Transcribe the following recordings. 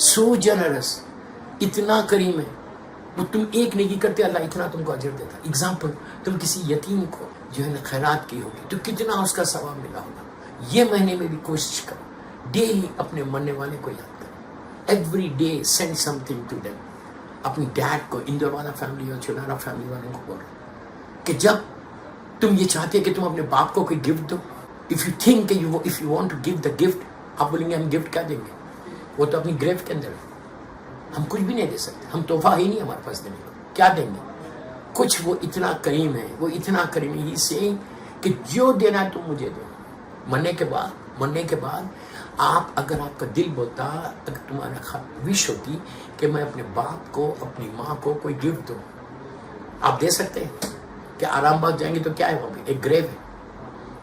سو generous, اتنا کریم ہے. وہ تم ایک نیکی کرتے اللہ اتنا تم کو اجر دیتا. ایگزامپل، تم کسی یتیم کو جو ہے نا خیرات کی ہوگی تو کتنا اس کا ثواب ملا ہوگا. یہ مہینے میں بھی کوشش کرو، ڈیلی اپنے مرنے والے کو یاد کرو. Every day send something to them. اپنی ڈیڈ کو، اندور والا فیملی اور چنارا فیملی والوں کو بولو کہ جب تم یہ چاہتے کہ تم اپنے باپ کو کوئی گفٹ دو، if you think if you want to give the gift, آپ بولیں گے ہم گفٹ کیا دیں گے، وہ تو اپنی گریو کے اندر ہے، ہم کچھ بھی نہیں دے سکتے، ہم تحفہ ہی نہیں ہمارے پاس دینے کو، کیا دیں گے کچھ. وہ اتنا کریم ہے، وہ اتنا کریم ہے. سے کہ جو دینا ہے تم مجھے دو. مرنے کے بعد آپ، اگر آپ کا دل بولتا، اگر تمہارا وش ہوتی کہ میں اپنے باپ کو، اپنی ماں کو کوئی گفٹ دوں، آپ دے سکتے ہیں. کہ آرام باغ جائیں گے تو کیا ہے وہاں پہ؟ ایک گریو ہے،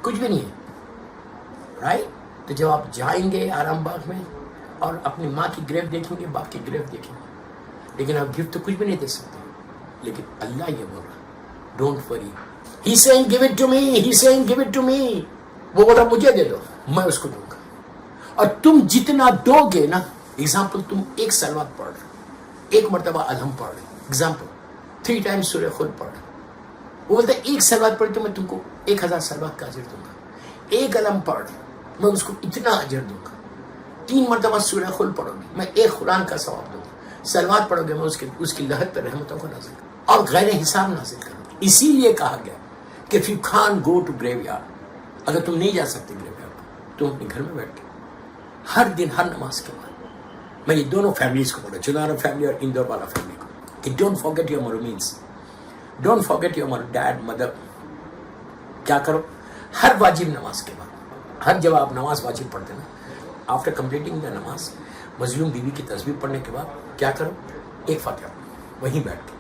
کچھ بھی نہیں ہے، رائٹ. تو جب آپ جائیں گے آرام باغ میں اور اپنی ماں کی گریو دیکھیں گے، باپ کی گریو دیکھیں گے، لیکن آپ گفٹ تو کچھ بھی نہیں دے سکتے. لیکن اللہ یہ بول رہا، don't worry, he saying give it to me, he saying give it to me. وہ بول رہا مجھے دے دو، میں اس کو دوں گا. اور تم جتنا دو گے نا، ایگزامپل تم ایک سلوات پڑھ رہے، ایک مرتبہ الحم پڑھ رہے، ایگزامپل 3 times سورہ خلق پڑھ رہے، وہ بولتا ہے ایک سلوات پڑھ تو میں تم کو 1000 سلوات کا اجر دوں گا. ایک الحم پڑھ رہے، میں اس کو اتنا اجر دوں گا. 3 مرتبہ سورہ خلق پڑھو گے، میں ایک قرآن کا ثواب دوں گا. سلوات پڑھو گے، میں اس کی لہر پہ رحمتوں کو نازل کروں اور غیر حساب نازل کروں. اسی لیے کہا گیا کہ if you can't go to graveyard، اگر تم نہیں جا سکتے گریویارڈ، تم اپنے گھر میں بیٹھ کے ہر دن، ہر نماز کے بعد، میں یہ دونوں فیملیز کو بولا، چنارا فیملی اور اندور والا فیملی کو، کہ ڈونٹ فارگیٹ یور مرمینس، don't forget your dead mother. کیا کرو؟ ہر واجب نماز کے بعد، ہر جب آپ نماز واجب پڑھتے نا، آفٹر کمپلیٹنگ دا نماز، مظلوم بیوی کی تسبیح پڑھنے کے بعد کیا کرو؟ ایک فاتحہ وہیں بیٹھ کے،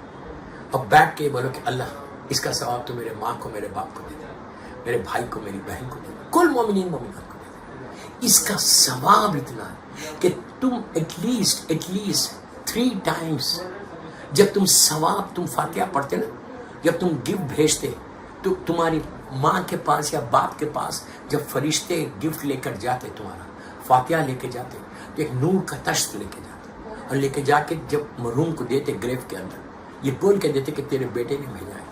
اور بیٹھ کے بولو کہ اللہ اس کا ثواب تو میرے ماں کو، میرے باپ کو دے دے، میرے بھائی کو، میری بہن کو دے دے، کل مومنین مومنات کو دے دے. اس کا ثواب اتنا ہے کہ تم ایٹ لیسٹ 3 times جب تم ثواب، تم فاتحہ پڑھتے نا، جب تم گفٹ بھیجتے تو تمہاری ماں کے پاس یا باپ کے پاس جب فرشتے گفٹ لے کر جاتے، تمہارا فاتحہ لے کے جاتے، تو ایک نور کا تشت لے کے جاتے، اور لے کے جا کے جب مرحوم کو دیتے گریو کے اندر، یہ بول کے دیتے کہ تیرے بیٹے نے بھیجا ہے،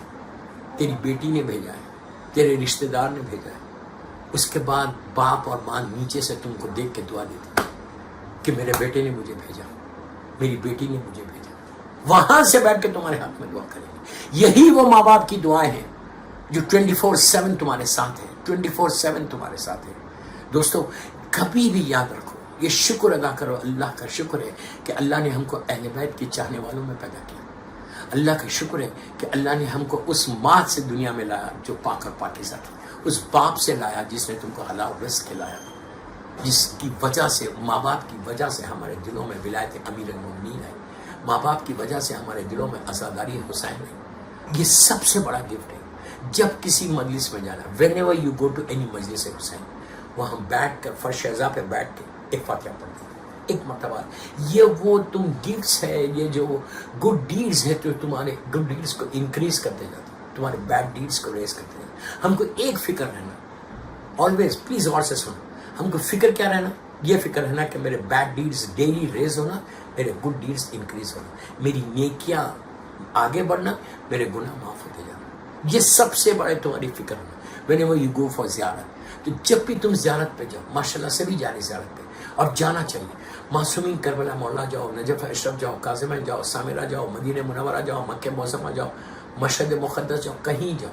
تیری بیٹی نے بھیجا ہے، تیرے رشتہ دار نے بھیجا ہے. اس کے بعد باپ اور ماں نیچے سے تم کو دیکھ کے دعا دیتے کہ میرے بیٹے نے مجھے بھیجا، میری بیٹی نے مجھے بھیجا. وہاں سے بیٹھ کے تمہارے ہاتھ میں دعا کریں گے. یہی وہ ماں باپ کی دعائیں ہیں جو 24/7 تمہارے ساتھ ہیں، 24/7 تمہارے ساتھ ہیں. دوستو کبھی بھی یاد رکھو، یہ شکر ادا کرو، اللہ کا شکر ہے کہ اللہ نے ہم کو اہل بیت کے چاہنے والوں میں پیدا کیا. اللہ کا شکر ہے کہ اللہ نے ہم کو اس ماں سے دنیا میں لایا جو پاک اور پاکیزہ تھی، اس باپ سے لایا جس نے تم کو حلال رزق کھلایا، جس کی وجہ سے، ماں باپ کی وجہ سے ہمارے دلوں میں ولایت امیر المومنین ہے، ماں باپ کی وجہ سے ہمارے دلوں میں عزاداری حسین ہے. یہ سب سے بڑا گفٹ ہے. جب کسی مجلس میں جانا، whenever you go to any مجلس حسین، وہاں بیٹھ کر فرش اعضا پہ بیٹھ کے ایک فاتحہ پڑھتے ہیں ایک مرتبہ. یہ وہ تم گفٹس ہے، یہ جو گڈ ڈیڈز ہے تو تمہارے گڈ ڈیڈز کو انکریز کرتے جاتے ہیں، تمہارے بیڈ ڈیڈز کو ریز کرتے ہیں. ہم کو ایک فکر رہنا، آلویز پلیز غور سے سنو، ہم کو فکر کیا رہنا؟ یہ فکر رہنا کہ میرے بیڈ ڈیڈز ڈیلی ریز ہونا، میرے گڈ ڈیڈز انکریز ہونا، میری نیکیاں آگے بڑھنا، میرے گناہ معاف ہوتے جانا. یہ سب سے بڑے تمہاری فکر ہونا. whenever you go for زیارت، تو جب بھی تم زیارت پہ جاؤ، ماشاءاللہ سبھی جا رہے زیارت پہ، اور جانا چاہیے. معصومین کربلا مولا جاؤ، نجف اشرف جاؤ، کاظمین جاؤ، سامرہ جاؤ، مدینہ منورہ جاؤ، مکہ معظمہ جاؤ، مشہد مقدس جاؤ، کہیں جاؤ،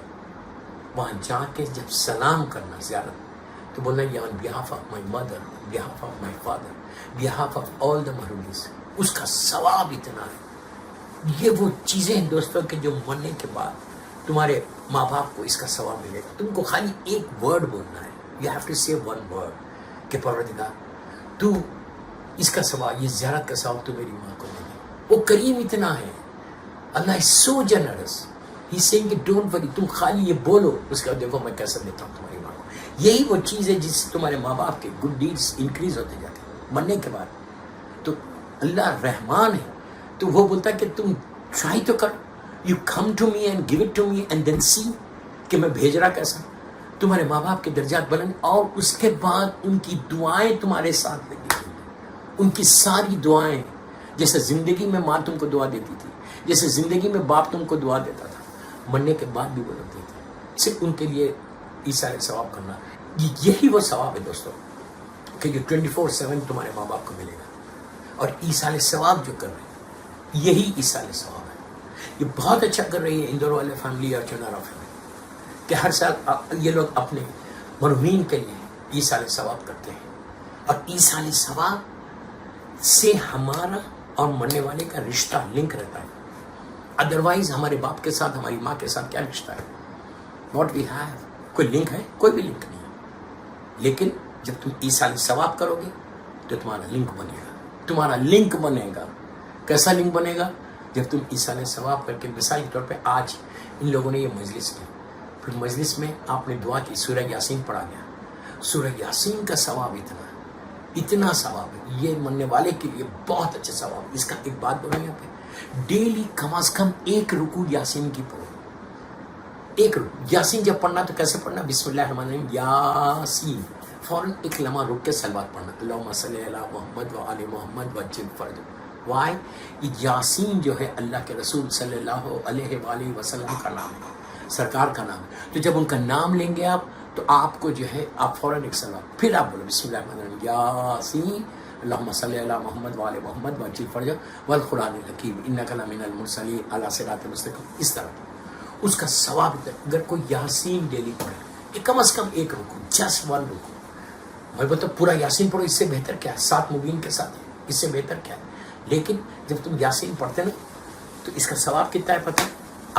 وہاں جا کے جب سلام کرنا زیارت، تو بولنا یہ on behalf of my mother, behalf of my father, behalf of all the مرحومین. اس کا ثواب اتنا ہے. یہ وہ چیزیں ہیں دوستوں کہ جو مرنے کے بعد تمہارے ماں باپ کو اس کا ثواب ملے گا. تم کو خالی ایک ورڈ بولنا ہے، you have to say one word کہ پروردگار تو اس کا ثواب، یہ زیارت کا ثواب تو میری ماں کو دے گی. وہ کریم اتنا ہے، اللہ is so generous. He's saying کہ ڈونٹ وری، تم خالی یہ بولو، اس کا دیکھو میں کیسا دیتا ہوں تمہاری ماں کو. یہی وہ چیز ہے جس سے تمہارے ماں باپ کے گڈ ڈیڈز انکریز ہوتے جاتے ہیں مرنے کے بعد. تو اللہ رحمان ہے، تو وہ بولتا ہے کہ تم ٹرائی تو کر، you come to me and give it to me and then see کہ میں بھیج رہا کیسا. تمہارے ماں باپ کے درجات بلند، اور اس کے بعد ان کی دعائیں تمہارے ساتھ لگی ہوئی ہیں، ان کی ساری دعائیں، جیسے زندگی میں ماں تم کو دعا دیتی تھی، جیسے زندگی میں باپ تم کو دعا دیتا تھا، مرنے کے بعد بھی وہ لوگ دیتے ہیں، صرف ان کے لیے ایثار ثواب کرنا. یہی وہ ثواب ہے دوستو کہ جو 24/7 تمہارے ماں باپ کو ملے گا. اور ایثار ثواب جو کر رہے ہیں یہی ایثار ثواب ہے. یہ بہت اچھا کر رہی ہے اندور والے فیملی اور چنارا فیملی کہ ہر سال یہ لوگ اپنے مرحومین کے لیے ایثار ثواب کرتے ہیں. اور ایثار ثواب سے ہمارا اور مرنے والے کا رشتہ لنک رہتا ہے. ادروائز ہمارے باپ کے ساتھ ہماری ماں کے ساتھ کیا رشتہ ہے؟ واٹ وی ہیو، کوئی لنک ہے؟ کوئی بھی لنک نہیں ہے. لیکن جب تم ایثار ثواب کرو گے تو تمہارا لنک بنے گا. تمہارا لنک بنے گا. کیسا لنک بنے گا؟ جب تم ایثار ثواب کر کے، مثال کے طور پہ آج ان لوگوں نے یہ مجلس کی، پھر مجلس میں آپ نے دعا کی، سورہ یاسین پڑھا گیا. سورہ یاسین کا ثواب اتنا ثواب ہے، یہ مرنے والے کے لیے بہت اچھا ثواب. اس کا ایک بات بولیں یہاں پہ، ڈیلی کم از کم ایک رکوع یاسین کی پڑھو. ایک رکوع یاسین جب پڑھنا تو کیسے پڑھنا؟ بسم اللہ الرحمن الرحیم یاسین، فوراً ایک لمحہ رک کے صلوات پڑھنا، اللہم صلی علی محمد و آل محمد وعجل فرج. وائی؟ یہ یاسین جو ہے اللہ کے رسول صلی اللہ علیہ وآلہ وسلم کا نام ہے، سرکار کا نام ہے. تو جب ان کا نام لیں گے آپ تو آپ کو جو ہے آپ فوراً ایک صلوات، پھر آپ بولو بسم اللہ الرحمن الرحیم یاسین اللہم صلی علی محمد وآل محمد وعجل فرج والقرآن الحکیم انک لمن المرسلین علی صراط مستقیم. اس طرح اس کا ثواب. اگر کوئی یاسین ڈیلی پڑھے، کم از کم ایک رکوع، جسٹ ون رکوع. میں بولتا پورا یاسین پڑھو، اس سے بہتر کیا ہے؟ 7 مبین کے ساتھ ہے، اس سے بہتر کیا ہے؟ لیکن جب تم یاسین پڑھتے نا تو اس کا ثواب کتنا ہے پتہ؟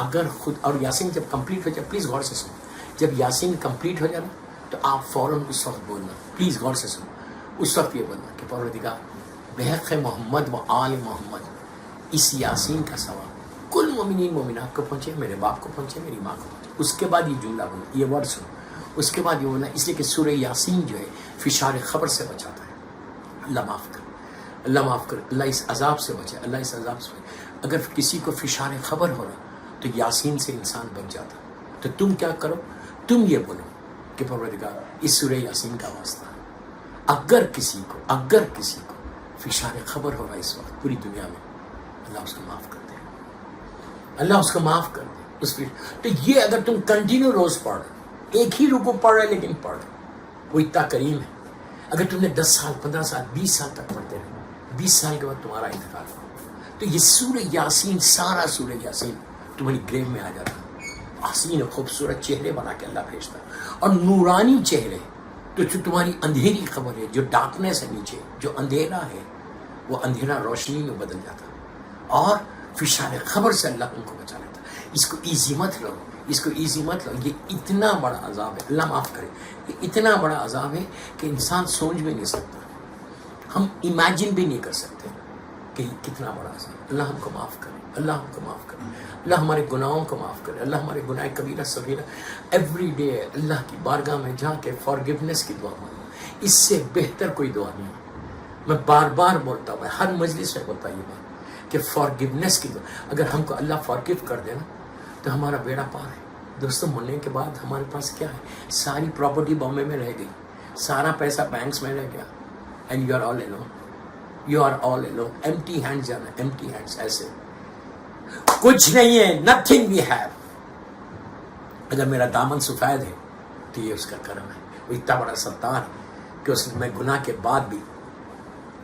اگر خود، اور یاسین جب کمپلیٹ ہو جائے، پلیز غور سے سنو، جب یاسین کمپلیٹ ہو جائے نا تو آپ فوراً اس وقت بولنا، پلیز غور سے سنو، اس وقت یہ بولنا کہ پروردگار بحق محمد و آل محمد، اس یاسین کا ثواب کل مومنین مومنات کو پہنچے، میرے باپ کو پہنچے، میری ماں کو پہنچے. اس کے بعد یہ جملہ بولنا، یہ ورڈ سنو. اس کے بعد یہ بولنا، اس لیے کہ سورہ یاسین جو ہے فشار خبر سے بچاتا ہے. اللہ معاف کر، اللہ معاف کر، اللہ اس عذاب سے بچے، اللہ اس عذاب سے بچے. اگر کسی کو فشار خبر ہو رہا تو یاسین سے انسان بچ جاتا. تو تم کیا کرو؟ تم یہ بولو کہ پروردگار اس سورہ یاسین کا واسطہ، اگر کسی کو فشار خبر ہو رہا ہے اس وقت پوری دنیا میں، اللہ اس کو معاف کر دے، اللہ اس کو معاف کر دے اس پہ. تو یہ اگر تم کنٹینیو روز پڑھ رہے، ایک ہی رکوع پڑھ رہے لیکن پڑھ رہے، وہ اتنا کریم ہے. اگر تم نے 10 سال 15 سال 20 سال تک پڑھتے رہے، 20 سال کے بعد تمہارا انتقال ہو تو یہ سورہ یاسین، سارا سورہ یاسین تمہاری گریو میں آ جاتا. حسین خوبصورت چہرے بنا کے اللہ بھیجتا، اور نورانی چہرے. تو جو تمہاری اندھیری خبر ہے، جو ڈارکنیس ہے نیچے، جو اندھیرا ہے، وہ اندھیرا روشنی میں بدل جاتا. اور فشار خبر سے اللہ ان کو بچا لیتا. اس کو ایزی مت لو، اس کو ایزی مت لو. یہ اتنا بڑا عذاب ہے، اللہ معاف کرے، یہ اتنا بڑا عذاب ہے کہ انسان سوچ بھی نہیں سکتا، ہم امیجن بھی نہیں کر سکتے کہ یہ کتنا بڑا عذاب. اللہ ہم کو معاف کرے، اللہ ہم کو معاف کرے، اللہ ہمارے گناہوں کو معاف کرے، اللہ ہمارے گناہ کبیرہ صغیرہ ایوری ڈے اللہ کی بارگاہ میں جا کے فارگیونیس کی دعا مانگو. اس سے بہتر کوئی دعا نہیں. میں بار بار بولتا ہوں، میں ہر مجلس میں بولتا ہوں یہ بات کہ فارگیونیس کی دعا. اگر ہم کو اللہ فارگیو کر دے نا تو ہمارا بیڑا پار ہے. دوستوں مرنے کے بعد ہمارے پاس کیا ہے؟ ساری پراپرٹی بامبے میں رہ گئی، سارا پیسہ بینکس میں رہ گیا، and you are all alone. You are all alone. empty hands جانا، empty hands، ایسے کچھ نہیں ہے، nothing we have. اگر میرا دامن سفید ہے تو یہ اس کا کرم ہے. وہ اتنا بڑا ستار کہ اس نے، میں گناہ کے بعد بھی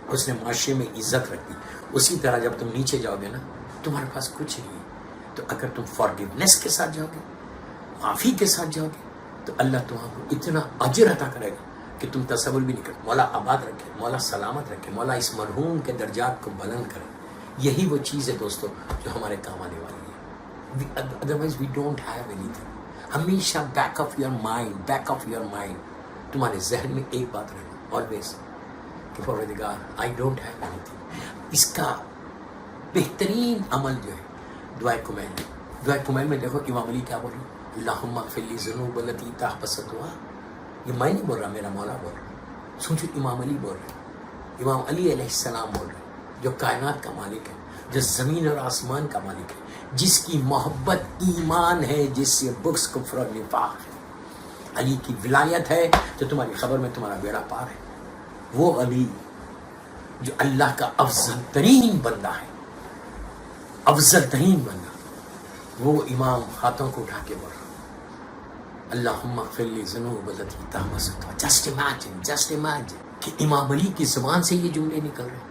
اس نے معاشرے میں عزت رکھ دی. اسی طرح جب تم نیچے جاؤ گے نا تمہارے پاس کچھ نہیں ہے. تو اگر تم فارگیونیس کے ساتھ جاؤ گے، معافی کے ساتھ جاؤ گے، تو اللہ تمہارے کو اتنا اجر عطا کرے گا کہ تم تصور بھی نہیں کرتے. مولا آباد رکھے، مولا سلامت رکھے، مولا اس مرحوم کے درجات کو بلند کرے. یہی وہ چیز ہے دوستو جو ہمارے کام آنے والی ہے. Otherwise we don't have anything. ہمیشہ بیک آف یور مائنڈ تمہارے ذہن میں ایک بات رہنا آلویز کہ پروردگار I don't have anything. اس کا بہترین عمل جو ہے دعائے کمیل. دعائے کمیل میں دیکھو امام علی کیا بولو، اللہم اغفر لی ذنوب التی تحبست دعا. یہ میں نہیں بول رہا، میرا مولا بول رہا. سوچو امام علی بول رہے، امام علی علیہ السلام بول رہے، جو کائنات کا مالک ہے، جو زمین اور آسمان کا مالک ہے، جس کی محبت ایمان ہے، جس سے بغض کفر و نفاق ہے. علی کی ولایت ہے تو تمہاری خبر میں تمہارا بیڑا پار ہے. وہ علی جو اللہ کا افضل ترین بندہ ہے، افضل ترین بندہ، وہ امام ہاتھوں کو اٹھا کے بول رہا اللہم اغفر لی ذنوب التی تہمست۔ جسٹ امیجن کہ امام علی کی زبان سے یہ جملے نکل رہے ہیں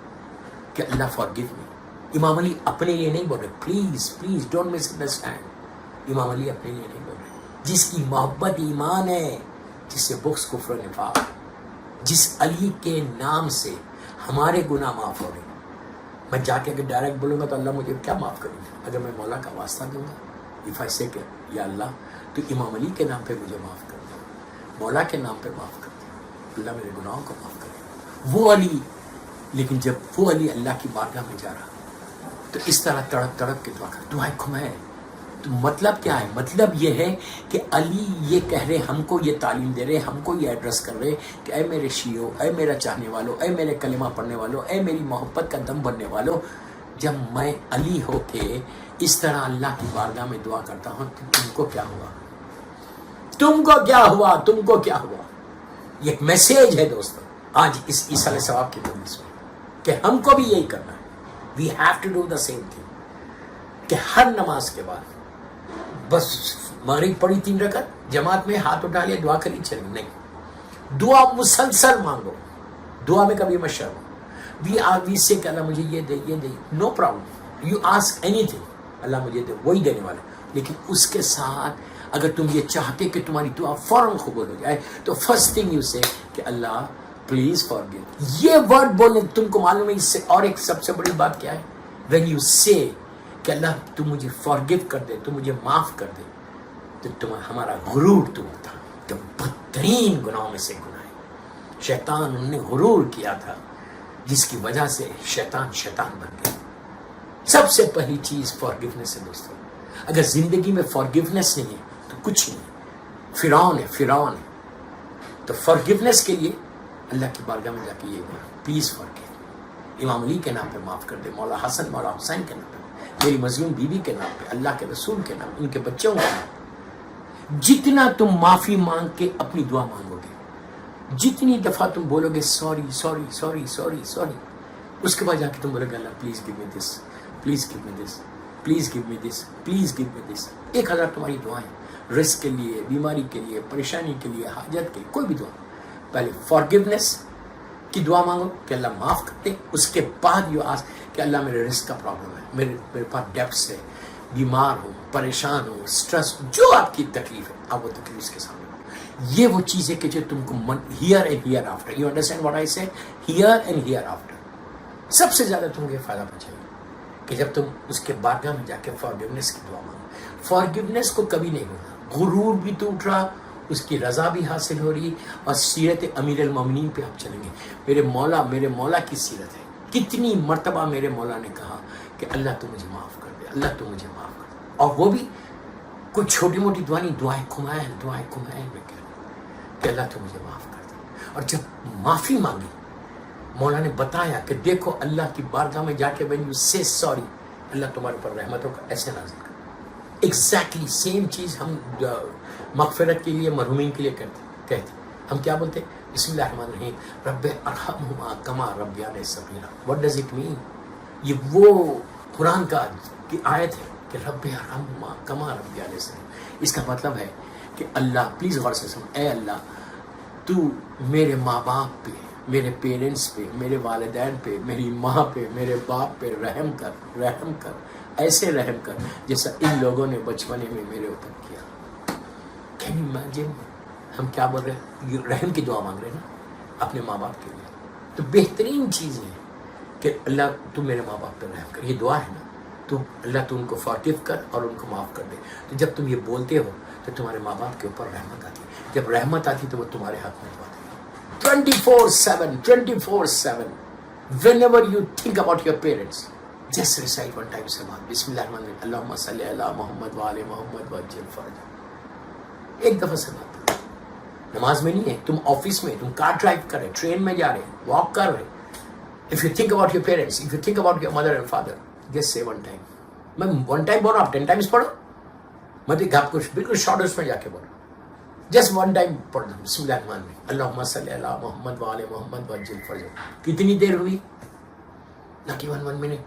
کہ اللہ فارگیو می۔ امام علی اپنے لیے نہیں بول رہے، پلیز ڈونٹ مس انڈرسٹینڈ، امام علی اپنے لیے نہیں بول رہے، جس کی محبت ایمان ہے، جس سے بغض کفر و نفاق، جس علی کے نام سے ہمارے گناہ معاف ہو رہے ہیں۔ میں جا کے اگر ڈائریکٹ بولوں گا تو اللہ مجھے کیا معاف کرے گا؟ اگر میں مولا کا واسطہ دوں گا، اف آئی سے کہ یا اللہ تو امام علی کے نام پہ مجھے معاف کر دے، مولا کے نام پہ معاف کر دے، اللہ میرے گناہوں کو معاف کرے وہ علی۔ لیکن جب وہ علی اللہ کی بارگاہ میں جا رہا تو اس طرح تڑپ تڑپ کے دعا کر، دعائیں کھمائے۔ تو مطلب کیا ہے؟ مطلب یہ ہے کہ علی یہ کہہ رہے، ہم کو یہ تعلیم دے رہے، ہم کو یہ ایڈریس کر رہے کہ اے میرے شیعوں، اے میرا چاہنے والوں، اے میرے کلمہ پڑھنے والوں، اے میری محبت کا دم بننے والوں، جب میں علی ہو کے اس طرح اللہ کی بارگاہ میں دعا کرتا ہوں تو تم کو کیا ہوا؟ تم کو کیا ہوا؟ تم کو کیا ہوا؟ یہ ایک میسیج ہے دوستو آج اس ایصال ثواب کی مجلس میں، کہ ہم کو بھی یہی کرنا ہے۔ We have to do the same thing, کہ ہر نماز کے بعد بس مغرب پڑھی 3 رکعت جماعت میں، ہاتھ اٹھا لیا، دعا کری، چلی نہیں، دعا مسلسل مانگو، دعا میں کبھی مت شرمو۔ وی سے کہ اللہ مجھے یہ دے، یہ دے، no problem, you ask anything, اللہ مجھے دے، وہی دینے والا۔ لیکن اس کے ساتھ اگر تم یہ چاہتے کہ تمہاری دعا فوراً قبول ہو جائے تو فرسٹ تھنگ یو سے کہ اللہ پلیز فارگیو۔ یہ ورڈ بولنے تم کو معلوم ہے اس سے اور ایک سب سے بڑی بات کیا ہے؟ وین یو سے کہ اللہ تو مجھے فارگیو کر دے، تو مجھے معاف کر دے، تو ہمارا غرور تو تھا، تو بدترین گناہوں میں سے گناہ ہے۔ شیطان انہوں نے غرور کیا تھا جس کی وجہ سے شیطان بن گیا۔ سب سے پہلی چیز فارگیونیس ہے دوستو۔ اگر زندگی میں فارگیونیس نہیں ہے تو کچھ نہیں ہے، فرعون ہے۔ تو فارگیونیس کے لیے اللہ کی بارگاہ میں جا کے یہ بولا پلیز فارگیو، امام علی کے نام پہ معاف کر دے، مولا حسن مولا حسین کے نام پہ، میری مظلوم بیوی کے نام پہ، اللہ کے رسول کے نام، ان کے بچوں کے نام۔ جتنا تم معافی مانگ کے اپنی دعا مانگو گے، جتنی دفعہ تم بولو گے sorry sorry sorry sorry sorry, اس کے بعد جا کے تم بولو گے اللہ please give me this, please give me this, please give me this, please give me this. 1000 تمہاری دعائیں، رزق کے لیے، بیماری کے لیے، پریشانی کے لیے، حاجت کے لیے، کوئی بھی دعا، پہلے فارگیونیس کی دعا مانگو کہ اللہ معاف کر دے، اس کے بعد یو آسک کہ اللہ میرے رزق کا پرابلم ہے، میرے پاس ڈیبٹس ہے، بیمار ہوں، پریشان ہوں، سٹریس، جو آپ کی تکلیف ہے آپ وہ تکلیف اس کے سامنے رکھو۔ یہ وہ چیز ہے کہ جو تم کو here and here after, you understand what I سے، ہیئر اینڈ ہیئر آفٹر، سب سے زیادہ تم کو یہ فائدہ پہنچے گا کہ جب تم اس کے بارگاہ میں جا کے فارگیونیس کی دعا مانگو۔ فارگیونیس کو کبھی نہیں ہونا، غرور بھی ٹوٹ رہا، اس کی رضا بھی حاصل ہو رہی، اور سیرت امیر المومنین پہ آپ چلیں گے۔ میرے مولا کی سیرت ہے، کتنی مرتبہ میرے مولا نے کہا کہ اللہ تو مجھے معاف کر دے، اللہ تو مجھے معاف کر دے، اور وہ بھی کوئی چھوٹی موٹی دعا نہیں، دعائیں کھمائیں میں کہ اللہ تو مجھے معاف کر دے۔ اور جب معافی مانگی، مولا نے بتایا کہ دیکھو اللہ کی بارگاہ میں جا کے when you say sorry، اللہ تمہارے اوپر رحمتوں کا ایسے نازل کر۔ ایگزیکٹلی سیم چیز ہم مغفرت کے لیے مرحومین کے لیے کہتے، ہم کیا بولتے؟ بسم اللہ الرحمن الرحیم، رب ارحمہما کما ربیانی صغیرا۔ What does it mean? یہ وہ قرآن کی آیت ہے کہ رب ارحمہما کما ربیانی صغیرا۔ اس کا مطلب ہے کہ اللہ پلیز غور سے سن، اے اللہ تو میرے ماں باپ پہ، میرے پیرنٹس پہ، میرے والدین پہ، میری ماں پہ، میرے باپ پہ رحم کر، ایسے رحم کر جیسا ان لوگوں نے بچپنے میں میرے اوپر کیا۔ کین یو امیجن ہم کیا بول رہے ہیں؟ رحم کی دعا مانگ رہے ہیں نا اپنے ماں باپ کے لیے۔ تو بہترین چیز ہے کہ اللہ تو میرے ماں باپ پہ رحم کر، یہ دعا ہے نا، تو اللہ تو ان کو فارگیو کر اور ان کو معاف کر دے۔ تو جب تم یہ بولتے ہو تو تمہارے ماں باپ کے اوپر رحمت آتی ہے، جب رحمت آتی تو وہ تمہارے حق میں دعا دے۔ 24/7 whenever you think about your parents, just recite one time Salat, Bismillahirrahmanirrahim, Allahumma salli ala Muhammad wa ali Muhammad wa ajil faraj۔ ایک دفعہ سلام پڑھو، نماز میں نہیں ہے، تم آفس میں، تم کار ڈرائیو کر رہے، ٹرین میں جا رہے، واک کر رہے۔ If you think about your parents, if you think about your mother and father, just say one time۔ میں one time بول رہا ہوں، 10 times پڑھو، میں تو آپ کو بالکل شارٹ اس میں جا کے بول رہا ہوں، جسٹ ون ٹائم پڑھ دو بسم اللہ الرحمن الرحیم، اللہم صلی علی محمد و آل محمد و عجل فرجہ۔ کتنی دیر ہوئی؟ Not even 1 minute.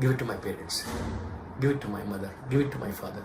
Give it to my parents. Give it to my mother. Give it to my father.